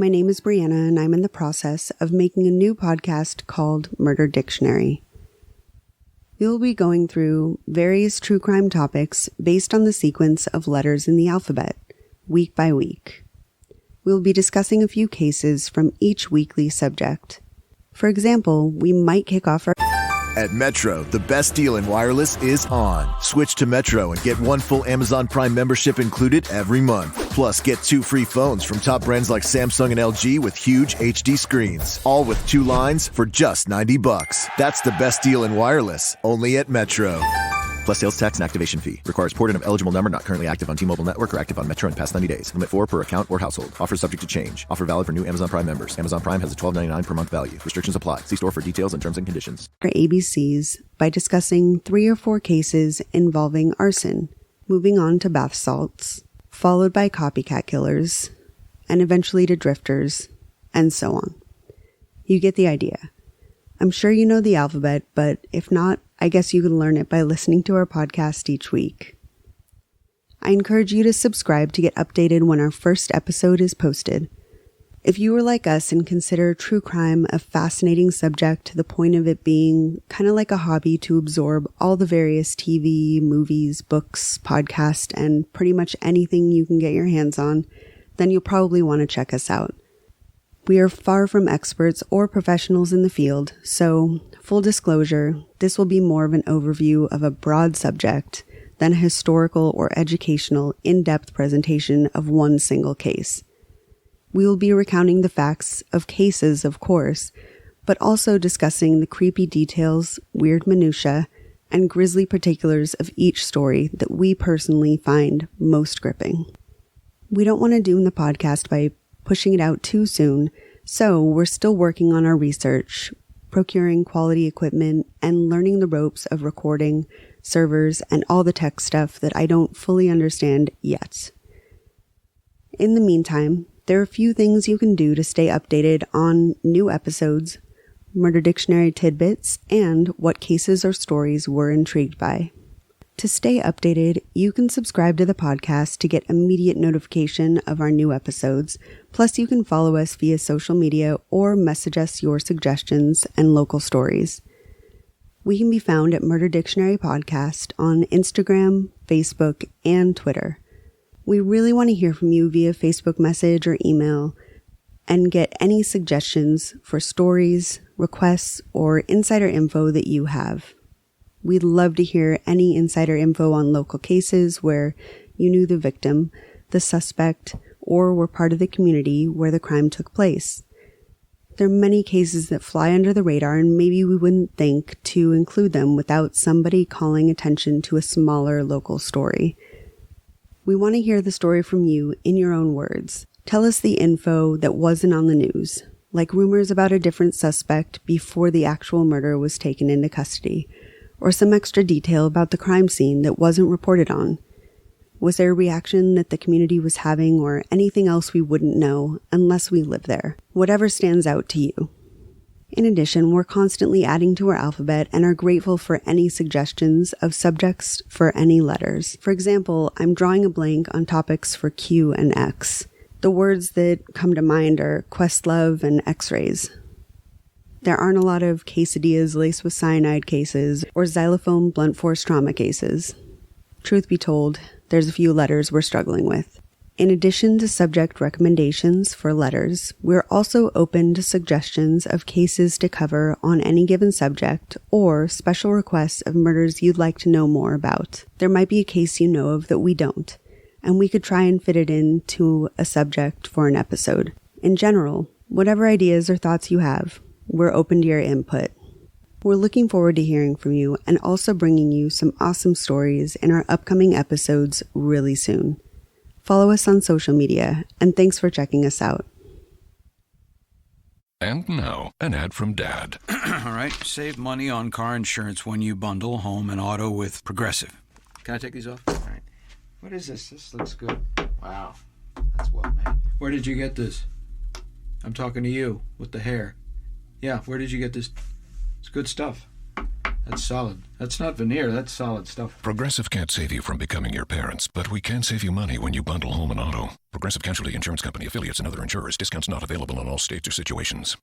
My name is Brianna, and I'm in the process of making a new podcast called Murder Dictionary. We will be going through various true crime topics based on the sequence of letters in the alphabet, week by week. We will be discussing a few cases from each weekly subject. For example, we might kick off our... At Metro, the best deal in wireless is on. Switch to Metro and get one full Amazon Prime membership included every month. Plus, get 2 free phones from top brands like Samsung and LG with huge HD screens. All with 2 lines for just $90. That's the best deal in wireless, only at Metro. Plus sales tax and activation fee. Requires port-in of eligible number not currently active on T-Mobile network or active on Metro in past 90 days. Limit 4 per account or household. Offer subject to change. Offer valid for new Amazon Prime members. Amazon Prime has a $12.99 per month value. Restrictions apply. See store for details and terms and conditions. Our ABCs by discussing 3 or 4 cases involving arson, moving on to bath salts, followed by copycat killers, and eventually to drifters, and so on. You get the idea. I'm sure you know the alphabet, but if not, I guess you can learn it by listening to our podcast each week. I encourage you to subscribe to get updated when our first episode is posted. If you were like us and consider true crime a fascinating subject to the point of it being kind of like a hobby to absorb all the various TV, movies, books, podcasts, and pretty much anything you can get your hands on, then you'll probably want to check us out. We are far from experts or professionals in the field, so full disclosure, this will be more of an overview of a broad subject than a historical or educational in-depth presentation of one single case. We will be recounting the facts of cases, of course, but also discussing the creepy details, weird minutiae, and grisly particulars of each story that we personally find most gripping. We don't want to doom the podcast by pushing it out too soon, so we're still working on our research, procuring quality equipment, and learning the ropes of recording, servers, and all the tech stuff that I don't fully understand yet. In the meantime, there are a few things you can do to stay updated on new episodes, Murder Dictionary tidbits, and what cases or stories we're intrigued by. To stay updated, you can subscribe to the podcast to get immediate notification of our new episodes. Plus, you can follow us via social media or message us your suggestions and local stories. We can be found at Murder Dictionary Podcast on Instagram, Facebook, and Twitter. We really want to hear from you via Facebook message or email and get any suggestions for stories, requests, or insider info that you have. We'd love to hear any insider info on local cases where you knew the victim, the suspect, or were part of the community where the crime took place. There are many cases that fly under the radar, and maybe we wouldn't think to include them without somebody calling attention to a smaller local story. We want to hear the story from you in your own words. Tell us the info that wasn't on the news, like rumors about a different suspect before the actual murder was taken into custody, or some extra detail about the crime scene that wasn't reported on. Was there a reaction that the community was having or anything else we wouldn't know unless we live there? Whatever stands out to you. In addition, we're constantly adding to our alphabet and are grateful for any suggestions of subjects for any letters. For example, I'm drawing a blank on topics for Q and X. The words that come to mind are Questlove and X-rays. There aren't a lot of quesadillas laced with cyanide cases or xylophone blunt force trauma cases. Truth be told, there's a few letters we're struggling with. In addition to subject recommendations for letters, we're also open to suggestions of cases to cover on any given subject or special requests of murders you'd like to know more about. There might be a case you know of that we don't, and we could try and fit it into a subject for an episode. In general, whatever ideas or thoughts you have, we're open to your input. We're looking forward to hearing from you and also bringing you some awesome stories in our upcoming episodes really soon. Follow us on social media, and thanks for checking us out. And now, an ad from Dad. All right, save money on car insurance when you bundle home and auto with Progressive. Can I take these off? All right. What is this? This looks good. Wow, that's well made. Where did you get this? I'm talking to you with the hair. Yeah, where did you get this? It's good stuff. That's solid. That's not veneer. That's solid stuff. Progressive can't save you from becoming your parents, but we can save you money when you bundle home and auto. Progressive Casualty Insurance Company affiliates and other insurers. Discounts not available in all states or situations.